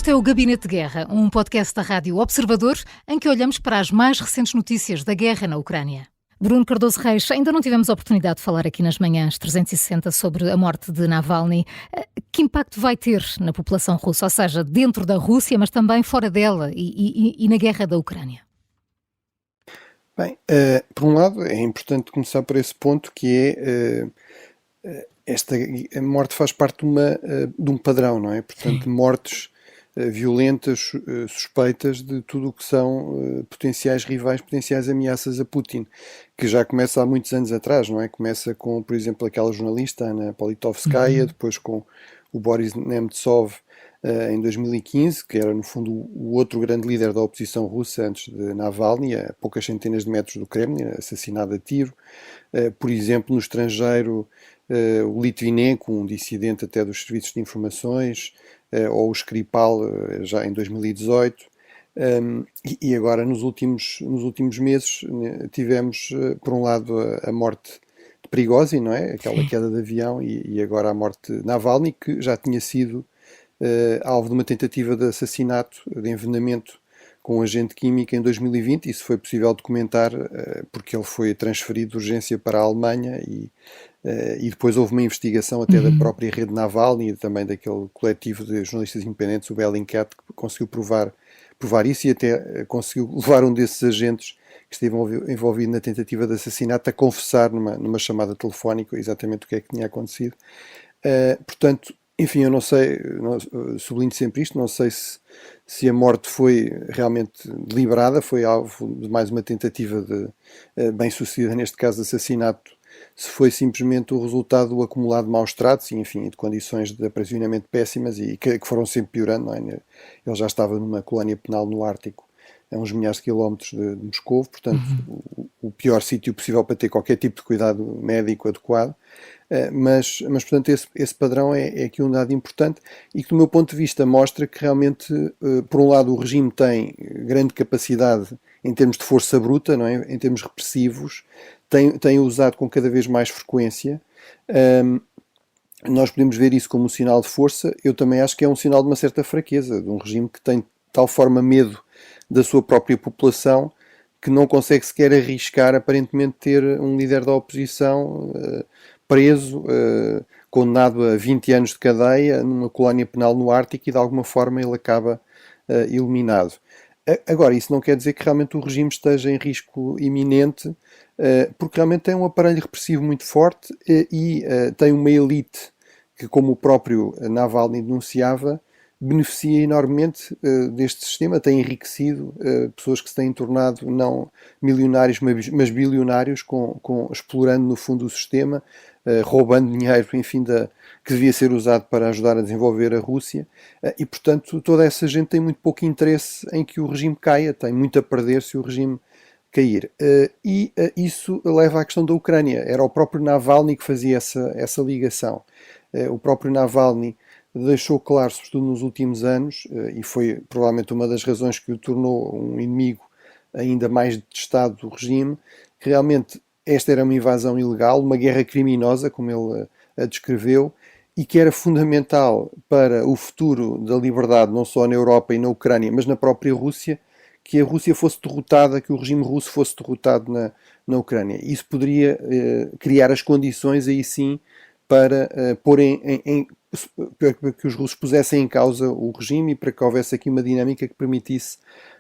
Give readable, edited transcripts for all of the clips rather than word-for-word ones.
Este é o Gabinete de Guerra, um podcast da Rádio Observador, em que olhamos para as mais recentes notícias da guerra na Ucrânia. Bruno Cardoso Reis, ainda não tivemos a oportunidade de falar aqui nas manhãs 360 sobre a morte de Navalny. Que impacto vai ter na população russa, ou seja, dentro da Rússia, mas também fora dela e na guerra da Ucrânia? Bem, por um lado é importante começar por esse ponto que a morte faz parte de um padrão, não é? Portanto, sim, mortes violentas, suspeitas de tudo o que são potenciais rivais, potenciais ameaças a Putin, que já começa há muitos anos atrás, não é? Começa com, por exemplo, aquela jornalista, Anna Politkovskaya, depois com o Boris Nemtsov em 2015, que era no fundo o outro grande líder da oposição russa antes de Navalny, a poucas centenas de metros do Kremlin, assassinado a tiro. Por exemplo, no estrangeiro, o Litvinenko, um dissidente até dos serviços de informações, ou o Skripal, já em 2018, e agora nos últimos meses tivemos, por um lado, a morte de Prigozhin, não é? Aquela queda de avião, e agora a morte de Navalny, que já tinha sido alvo de uma tentativa de assassinato, de envenenamento com um agente químico em 2020. Isso foi possível documentar porque ele foi transferido de urgência para a Alemanha e depois houve uma investigação até da própria rede Navalny e também daquele coletivo de jornalistas independentes, o Bellingcat, que conseguiu provar isso e até conseguiu levar um desses agentes que esteve envolvido na tentativa de assassinato a confessar numa chamada telefónica exatamente o que é que tinha acontecido. Portanto, enfim, eu não sei, sublinho sempre isto, não sei se a morte foi realmente deliberada, foi alvo de mais uma tentativa bem-sucedida, neste caso de assassinato, se foi simplesmente o resultado do acumulado de maus tratos e, enfim, de condições de aprisionamento péssimas e que foram sempre piorando, não é? Ele já estava numa colónia penal no Ártico, a uns milhares de quilómetros de Moscou, portanto, o pior sítio possível para ter qualquer tipo de cuidado médico adequado. Mas portanto, esse padrão é aqui um dado importante e que, do meu ponto de vista, mostra que realmente, por um lado, o regime tem grande capacidade em termos de força bruta, não é? Em termos repressivos, tem usado com cada vez mais frequência. Nós podemos ver isso como um sinal de força. Eu também acho que é um sinal de uma certa fraqueza, de um regime que tem de tal forma medo da sua própria população que não consegue sequer arriscar, aparentemente, ter um líder da oposição preso, condenado a 20 anos de cadeia numa colónia penal no Ártico e de alguma forma ele acaba eliminado. Agora, isso não quer dizer que realmente o regime esteja em risco iminente, porque realmente tem um aparelho repressivo muito forte e tem uma elite que, como o próprio Navalny denunciava, beneficia enormemente deste sistema, tem enriquecido pessoas que se têm tornado não milionários, mas bilionários, explorando no fundo o sistema, roubando dinheiro, enfim, que devia ser usado para ajudar a desenvolver a Rússia, e portanto toda essa gente tem muito pouco interesse em que o regime caia, tem muito a perder se o regime cair. Isso leva à questão da Ucrânia. Era o próprio Navalny que fazia essa ligação. O próprio Navalny deixou claro, sobretudo nos últimos anos, e foi provavelmente uma das razões que o tornou um inimigo ainda mais detestado do regime, que realmente esta era uma invasão ilegal, uma guerra criminosa, como ele a descreveu, e que era fundamental para o futuro da liberdade, não só na Europa e na Ucrânia, mas na própria Rússia, que a Rússia fosse derrotada, que o regime russo fosse derrotado na Ucrânia. Isso poderia criar as condições, aí sim, para pôr para que os russos pusessem em causa o regime e para que houvesse aqui uma dinâmica que permitisse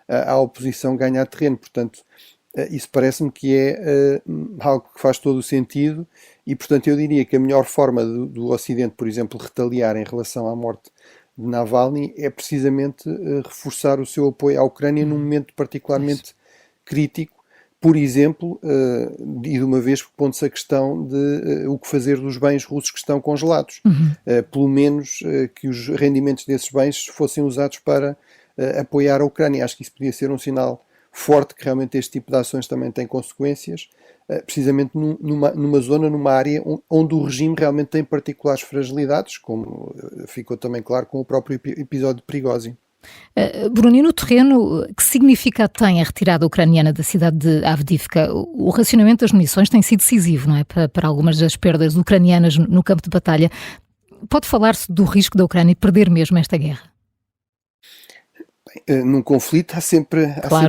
à oposição ganhar terreno. Portanto, isso parece-me que é algo que faz todo o sentido e, portanto, eu diria que a melhor forma do Ocidente, por exemplo, retaliar em relação à morte de Navalny é precisamente reforçar o seu apoio à Ucrânia num momento particularmente crítico, por exemplo, e de uma vez pondo-se a questão de o que fazer dos bens russos que estão congelados. Pelo menos que os rendimentos desses bens fossem usados para apoiar a Ucrânia. Acho que isso podia ser um sinal forte que realmente este tipo de ações também tem consequências, precisamente numa zona, numa área onde o regime realmente tem particulares fragilidades, como ficou também claro com o próprio episódio de Prigozhin. Bruno, e no terreno, que significado tem a retirada ucraniana da cidade de Avdiivka? O racionamento das munições tem sido decisivo, não é? Para algumas das perdas ucranianas no campo de batalha. Pode falar-se do risco da Ucrânia perder mesmo esta guerra? Num conflito há sempre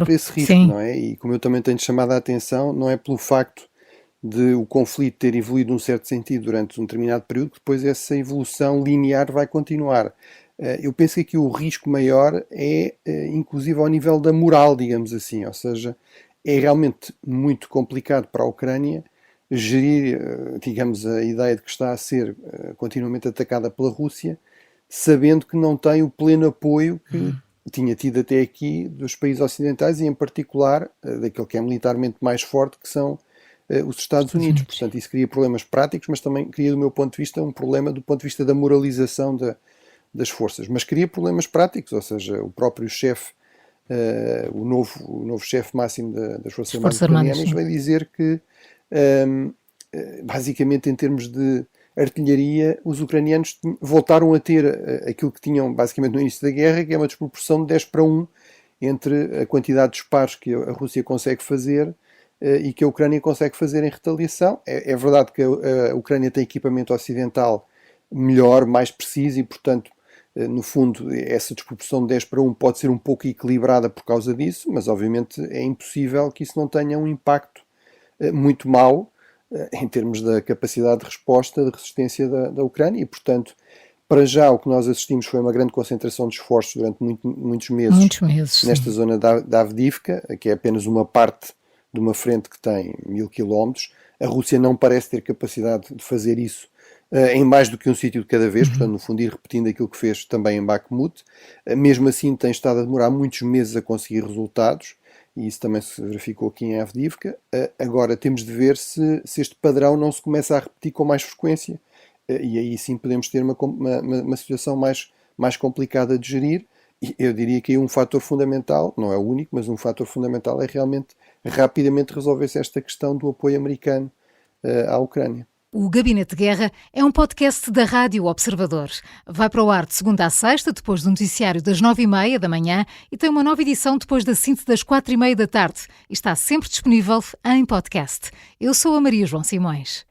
esse risco, sim. não é? E como eu também tenho chamado a atenção, não é pelo facto de o conflito ter evoluído num certo sentido durante um determinado período, que depois essa evolução linear vai continuar. Eu penso que aqui o risco maior é, inclusive, ao nível da moral, digamos assim, ou seja, é realmente muito complicado para a Ucrânia gerir, digamos, a ideia de que está a ser continuamente atacada pela Rússia, sabendo que não tem o pleno apoio que tinha tido até aqui dos países ocidentais e, em particular, daquele que é militarmente mais forte, que são os Estados Unidos. Portanto, isso cria problemas práticos, mas também cria, do meu ponto de vista, um problema do ponto de vista da moralização das forças. Mas cria problemas práticos, ou seja, o próprio chefe, o novo chefe máximo das Forças Armadas ucranianas, vai dizer que, basicamente, em termos de artilharia, os ucranianos voltaram a ter aquilo que tinham basicamente no início da guerra, que é uma desproporção de 10-1 entre a quantidade de disparos que a Rússia consegue fazer e que a Ucrânia consegue fazer em retaliação. É verdade que a Ucrânia tem equipamento ocidental melhor, mais preciso e, portanto, no fundo, essa desproporção de 10-1 pode ser um pouco equilibrada por causa disso, mas obviamente é impossível que isso não tenha um impacto muito mau em termos da capacidade de resposta, de resistência da Ucrânia e, portanto, para já o que nós assistimos foi uma grande concentração de esforços durante muitos meses nesta zona da Avdiivka, que é apenas uma parte de uma frente que tem 1000 km. A Rússia não parece ter capacidade de fazer isso em mais do que um sítio de cada vez, portanto, no fundo, ir repetindo aquilo que fez também em Bakhmut. Mesmo assim, tem estado a demorar muitos meses a conseguir resultados, e isso também se verificou aqui em Avdiivka. Agora, temos de ver se este padrão não se começa a repetir com mais frequência, e aí sim podemos ter uma situação mais complicada de gerir. E eu diria que aí um fator fundamental, não é o único, mas um fator fundamental é realmente rapidamente resolver-se esta questão do apoio americano à Ucrânia. O Gabinete de Guerra é um podcast da Rádio Observador. Vai para o ar de segunda a sexta, depois do noticiário das 9h30 da manhã e tem uma nova edição depois da síntese das 4h30 da tarde. E está sempre disponível em podcast. Eu sou a Maria João Simões.